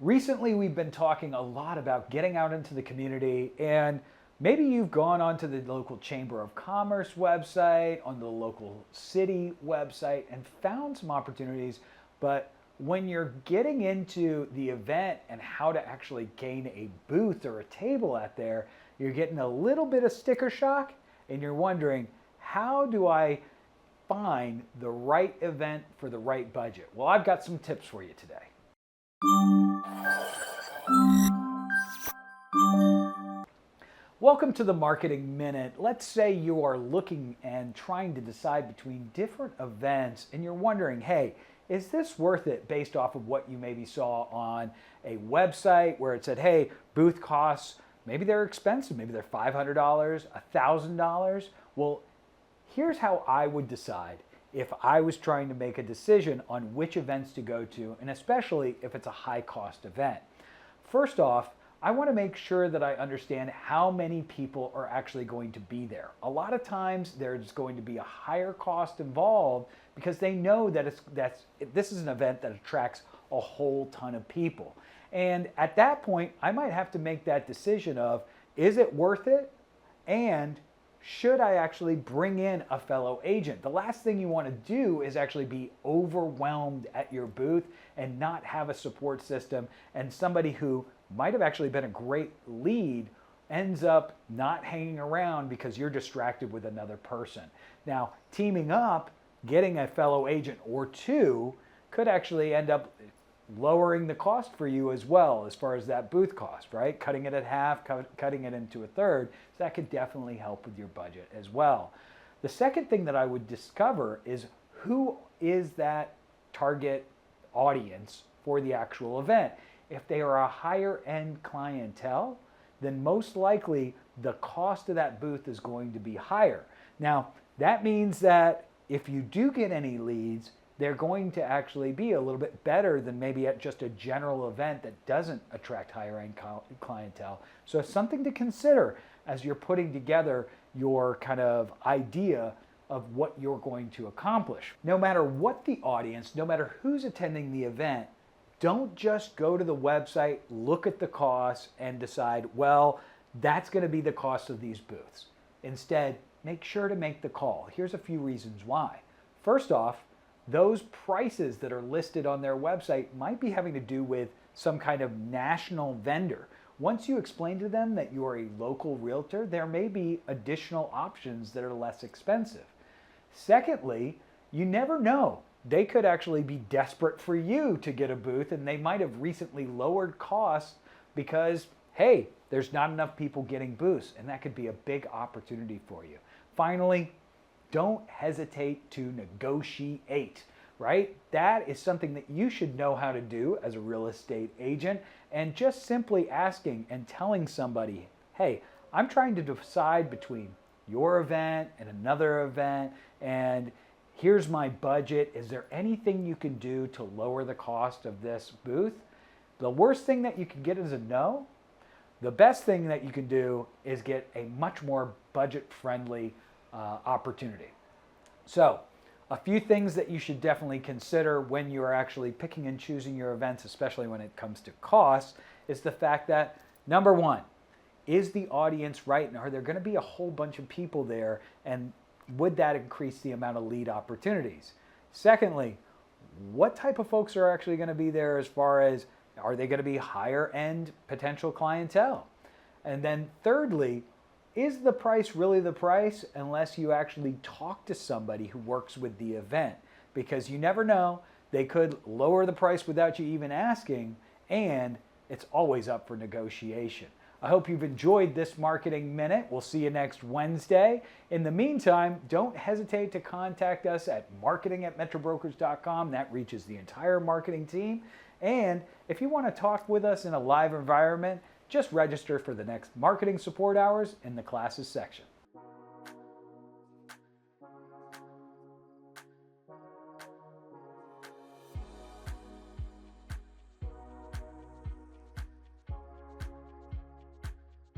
Recently, we've been talking a lot about getting out into the community, and maybe you've gone onto the local Chamber of Commerce website, on the local city website, and found some opportunities. But when you're getting into the event and how to actually gain a booth or a table out there, you're getting a little bit of sticker shock, and you're wondering, how do I find the right event for the right budget? Well, I've got some tips for you today. Welcome to the Marketing Minute. Let's say you are looking and trying to decide between different events and you're wondering, hey, is this worth it based off of what you maybe saw on a website where it said, hey, booth costs, maybe they're expensive, maybe they're $500, $1,000. Well, here's how I would decide if I was trying to make a decision on which events to go to, and especially if it's a high cost event. First off, I want to make sure that I understand how many people are actually going to be there. A lot of times there's going to be a higher cost involved because they know that this is an event that attracts a whole ton of people. And at that point, I might have to make that decision of, is it worth it? And should I actually bring in a fellow agent? The last thing you want to do is actually be overwhelmed at your booth and not have a support system, and somebody who might have actually been a great lead ends up not hanging around because you're distracted with another person. Now, teaming up, getting a fellow agent or two could actually end up lowering the cost for you as well, as far as that booth cost, right? Cutting it at half, cutting it into a third. So that could definitely help with your budget as well. The second thing that I would discover is, who is that target audience for the actual event? If they are a higher end clientele, then most likely the cost of that booth is going to be higher. Now, that means that if you do get any leads, they're going to actually be a little bit better than maybe at just a general event that doesn't attract higher end clientele. So it's something to consider as you're putting together your kind of idea of what you're going to accomplish. No matter what the audience, no matter who's attending the event, don't just go to the website, look at the costs, and decide, well, that's going to be the cost of these booths. Instead, make sure to make the call. Here's a few reasons why. First off, those prices that are listed on their website might be having to do with some kind of national vendor. Once you explain to them that you are a local realtor, there may be additional options that are less expensive. Secondly, you never know. They could actually be desperate for you to get a booth, and they might have recently lowered costs because, hey, there's not enough people getting booths, and that could be a big opportunity for you. Finally, don't hesitate to negotiate, right? That is something that you should know how to do as a real estate agent, and just simply asking and telling somebody, hey, I'm trying to decide between your event and another event, and here's my budget. Is there anything you can do to lower the cost of this booth? The worst thing that you can get is a no. The best thing that you can do is get a much more budget-friendly opportunity. So, a few things that you should definitely consider when you are actually picking and choosing your events, especially when it comes to costs, is the fact that, number one, is the audience right? And are there going to be a whole bunch of people there? And would that increase the amount of lead opportunities? Secondly, what type of folks are actually going to be there, as far as, are they going to be higher end potential clientele? And then thirdly, is the price really the price unless you actually talk to somebody who works with the event? Because you never know, they could lower the price without you even asking, and it's always up for negotiation. I hope you've enjoyed this Marketing Minute. We'll see you next Wednesday. In the meantime, don't hesitate to contact us at marketing@metrobrokers.com. That reaches the entire marketing team. And if you want to talk with us in a live environment, just register for the next marketing support hours in the classes section.